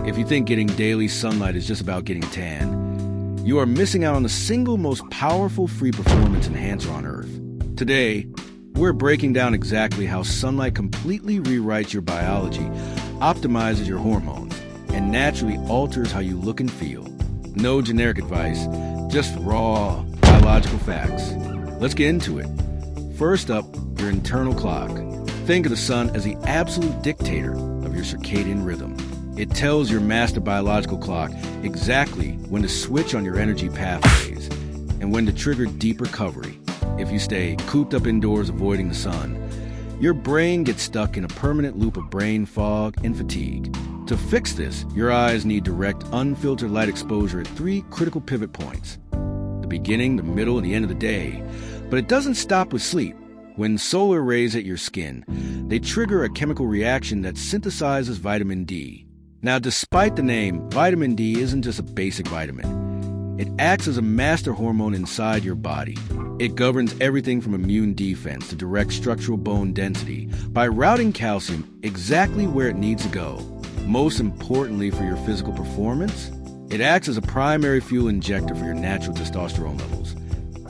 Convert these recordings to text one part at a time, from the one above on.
If you think getting daily sunlight is just about getting a tan, you are missing out on the single most powerful free performance enhancer on Earth. Today, we're breaking down exactly how sunlight completely rewrites your biology, optimizes your hormones, and naturally alters how you look and feel. No generic advice, just raw biological facts. Let's get into it. First up, your internal clock. Think of the sun as the absolute dictator of your circadian rhythm. It tells your master biological clock exactly when to switch on your energy pathways and when to trigger deep recovery. If you stay cooped up indoors avoiding the sun, your brain gets stuck in a permanent loop of brain fog and fatigue. To fix this, your eyes need direct, unfiltered light exposure at 3 critical pivot points: the beginning, the middle, and the end of the day. But it doesn't stop with sleep. When solar rays hit your skin, they trigger a chemical reaction that synthesizes vitamin D. Now, despite the name, vitamin D isn't just a basic vitamin. It acts as a master hormone inside your body. It governs everything from immune defense to direct structural bone density by routing calcium exactly where it needs to go. Most importantly for your physical performance, it acts as a primary fuel injector for your natural testosterone levels.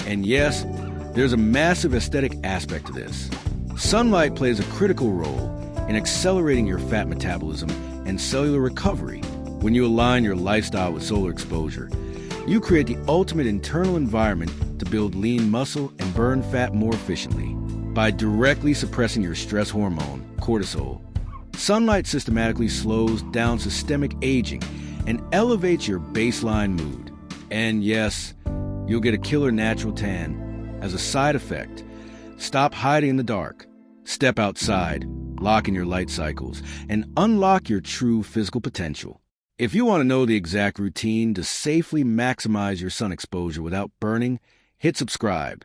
And yes, there's a massive aesthetic aspect to this. Sunlight plays a critical role in accelerating your fat metabolism and cellular recovery. When you align your lifestyle with solar exposure, you create the ultimate internal environment to build lean muscle and burn fat more efficiently. By directly suppressing your stress hormone, cortisol, sunlight systematically slows down systemic aging and elevates your baseline mood. And yes, you'll get a killer natural tan as a side effect. Stop hiding in the dark. Step outside, lock in your light cycles, and unlock your true physical potential. If you want to know the exact routine to safely maximize your sun exposure without burning, hit subscribe.